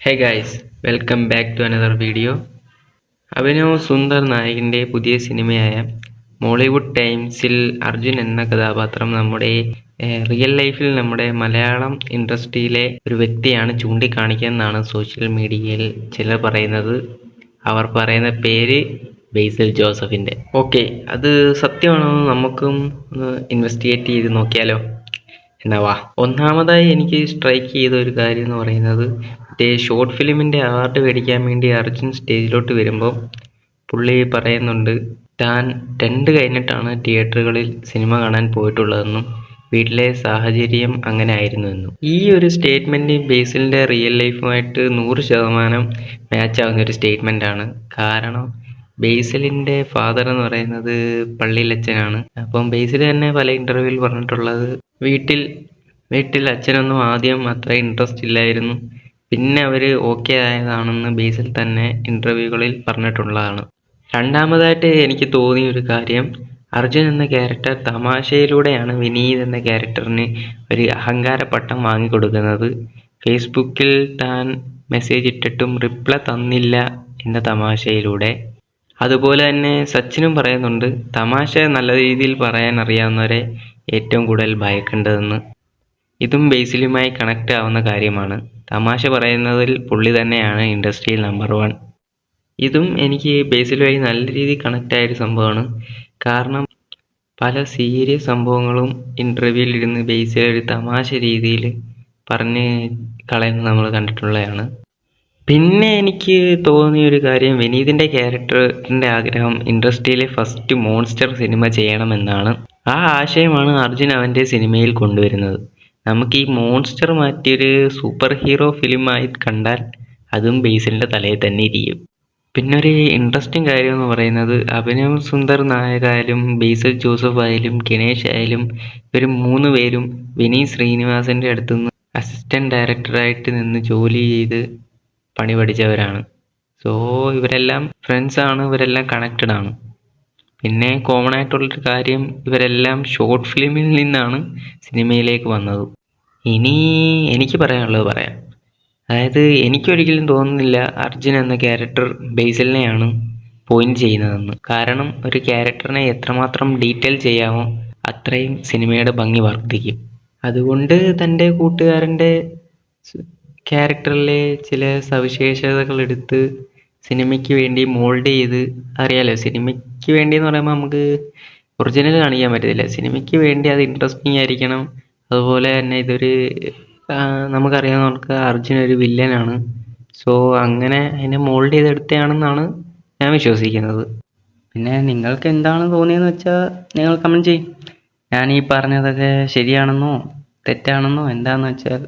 Hey guys, welcome back to another video. Abhinav Sundar നായകൻ്റെ പുതിയ സിനിമയായ മോളിവുഡ് ടൈംസിൽ അർജുൻ എന്ന കഥാപാത്രം നമ്മുടെ റിയൽ ലൈഫിൽ നമ്മുടെ മലയാളം ഇൻഡസ്ട്രിയിലെ ഒരു വ്യക്തിയാണ് ചൂണ്ടിക്കാണിക്കുന്നതെന്നാണ് സോഷ്യൽ മീഡിയയിൽ ചിലർ പറയുന്നത്. അവർ പറയുന്ന പേര് ബേസിൽ ജോസഫിൻ്റെ. ഓക്കെ, അത് സത്യമാണോ? നമുക്കും ഒന്ന് ഇൻവെസ്റ്റിഗേറ്റ് ചെയ്ത് നോക്കിയാലോ? എന്നാ വാ. ഒന്നാമതായി എനിക്ക് സ്ട്രൈക്ക് ചെയ്ത ഒരു കാര്യം എന്ന് പറയുന്നത്, ഷോർട്ട് ഫിലിമിൻ്റെ അവാർഡ് മേടിക്കാൻ വേണ്ടി അർജുൻ സ്റ്റേജിലോട്ട് വരുമ്പോൾ പുള്ളി പറയുന്നുണ്ട് താൻ 2 കഴിഞ്ഞിട്ടാണ് തിയേറ്ററുകളിൽ സിനിമ കാണാൻ പോയിട്ടുള്ളതെന്നും വീട്ടിലെ സാഹചര്യം അങ്ങനെ ആയിരുന്നുവെന്നും. ഈ ഒരു സ്റ്റേറ്റ്മെൻറ്റ് ബേസിലിൻ്റെ റിയൽ ലൈഫുമായിട്ട് 100% മാച്ച് ആവുന്ന ഒരു സ്റ്റേറ്റ്മെൻറ്റാണ്. കാരണം ബേസിലിൻ്റെ ഫാദർ എന്ന് പറയുന്നത് പള്ളിയിലച്ഛനാണ്. അപ്പം ബേസിൽ തന്നെ പല ഇൻ്റർവ്യൂവിൽ പറഞ്ഞിട്ടുള്ളത് വീട്ടിൽ അച്ഛനൊന്നും ആദ്യം അത്ര ഇൻട്രസ്റ്റ് ഇല്ലായിരുന്നു, പിന്നെ അവർ ഓക്കെ ആയതാണെന്ന് ബേസിൽ തന്നെ ഇൻ്റർവ്യൂകളിൽ പറഞ്ഞിട്ടുള്ളതാണ്. രണ്ടാമതായിട്ട് എനിക്ക് തോന്നിയ ഒരു കാര്യം, അർജുൻ എന്ന ക്യാരക്ടർ തമാശയിലൂടെയാണ് വിനീത് എന്ന ക്യാരക്ടറിന് ഒരു അഹങ്കാര പട്ടം വാങ്ങിക്കൊടുക്കുന്നത്. ഫേസ്ബുക്കിൽ താൻ മെസ്സേജ് ഇട്ടിട്ടും റിപ്ലൈ തന്നില്ല എന്ന തമാശയിലൂടെ. അതുപോലെ തന്നെ സച്ചിനും പറയുന്നുണ്ട് തമാശ നല്ല രീതിയിൽ പറയാൻ അറിയാവുന്നവരെ ഏറ്റവും കൂടുതൽ ഭയക്കേണ്ടതെന്ന്. ഇതും ബേസിലുമായി കണക്റ്റ് ആവുന്ന കാര്യമാണ്. തമാശ പറയുന്നതിൽ പുള്ളി തന്നെയാണ് ഇൻഡസ്ട്രിയിൽ നമ്പർ 1. ഇതും എനിക്ക് ബേസിലുമായി നല്ല രീതിയിൽ കണക്റ്റ് ആയൊരു സംഭവമാണ്. കാരണം പല സീരിയസ് സംഭവങ്ങളും ഇൻ്റർവ്യൂവിൽ ഇരുന്ന് ബേസിൽ ഒരു തമാശ രീതിയിൽ പറഞ്ഞ് കളയുന്നത് നമ്മൾ കണ്ടിട്ടുള്ളതാണ്. പിന്നെ എനിക്ക് തോന്നിയൊരു കാര്യം, വിനീതിൻ്റെ ക്യാരക്ടറിൻ്റെ ആഗ്രഹം ഇൻഡസ്ട്രിയിലെ ഫസ്റ്റ് മോൺസ്റ്റർ സിനിമ ചെയ്യണമെന്നാണ്. ആ ആശയമാണ് അർജുൻ അവൻ്റെ സിനിമയിൽ കൊണ്ടുവരുന്നത്. നമുക്ക് ഈ മോൺസ്റ്റർ മാറ്റിയൊരു സൂപ്പർ ഹീറോ ഫിലിമായി കണ്ടാൽ അതും ബേസിലിൻ്റെ തലയിൽ തന്നെ ഇരിക്കും. പിന്നെ ഒരു ഇൻട്രസ്റ്റിംഗ് കാര്യം എന്ന് പറയുന്നത്, അഭിനവ് സുന്ദർ നായകായാലും ബേസിൽ ജോസഫ് ആയാലും ഗണേഷ് ആയാലും ഇവർ 3 പേരും വിനീത് ശ്രീനിവാസൻ്റെ അടുത്തുനിന്ന് അസിസ്റ്റൻറ്റ് ഡയറക്ടറായിട്ട് നിന്ന് ജോലി ചെയ്ത് പണി പഠിച്ചവരാണ്. സോ ഇവരെല്ലാം ഫ്രണ്ട്സാണ്, ഇവരെല്ലാം കണക്റ്റഡ് ആണ്. പിന്നെ കോമൺ ആയിട്ടുള്ളൊരു കാര്യം, ഇവരെല്ലാം ഷോർട്ട് ഫിലിമിൽ നിന്നാണ് സിനിമയിലേക്ക് വന്നത്. ഇനി എനിക്ക് പറയാനുള്ളത് പറയാം. അതായത് എനിക്കൊരിക്കലും തോന്നുന്നില്ല അർജുൻ എന്ന ക്യാരക്ടർ ബേസിലിനെയാണ് പോയിന്റ് ചെയ്യുന്നതെന്ന്. കാരണം ഒരു ക്യാരക്ടറിനെ എത്രമാത്രം ഡീറ്റെയിൽ ചെയ്യാമോ അത്രയും സിനിമയുടെ ഭംഗി വർദ്ധിക്കും. അതുകൊണ്ട് തൻ്റെ കൂട്ടുകാരൻ്റെ ക്യാരക്ടറിലെ ചില സവിശേഷതകൾ എടുത്ത് സിനിമയ്ക്ക് വേണ്ടി മോൾഡ് ചെയ്ത്, അറിയാലോ സിനിമയ്ക്ക് വേണ്ടി എന്ന് പറയുമ്പോൾ നമുക്ക് ഒറിജിനൽ കാണിക്കാൻ പറ്റത്തില്ല. സിനിമയ്ക്ക് വേണ്ടി അത് ഇൻട്രസ്റ്റിംഗ് ആയിരിക്കണം. അതുപോലെ തന്നെ ഇതൊരു നമുക്കറിയാവുന്നവർക്ക് അർജുൻ ഒരു വില്ലനാണ്. സോ അങ്ങനെ അതിനെ മോൾഡ് ചെയ്തെടുത്തതാണെന്നാണ് ഞാൻ വിശ്വസിക്കുന്നത്. പിന്നെ നിങ്ങൾക്ക് എന്താണ് തോന്നിയതെന്ന് വെച്ചാൽ നിങ്ങൾ കമൻറ്റ് ചെയ്യും. ഞാൻ ഈ പറഞ്ഞതൊക്കെ ശരിയാണെന്നോ തെറ്റാണെന്നോ എന്താണെന്ന് വെച്ചാൽ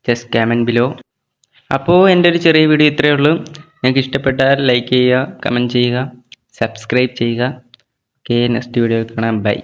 ജസ്റ്റ് കമൻറ്റ് ബിലോ. അപ്പോൾ എൻ്റെ ഒരു ചെറിയ വീഡിയോ ഇത്രയേ ഉള്ളൂ. നിങ്ങൾക്ക് ഇഷ്ടപ്പെട്ടാൽ ലൈക്ക് ചെയ്യുക, കമൻറ്റ് ചെയ്യുക, സബ്സ്ക്രൈബ് ചെയ്യുക. ഓക്കെ, നെക്സ്റ്റ് വീഡിയോയിൽ കാണാം. ബൈ.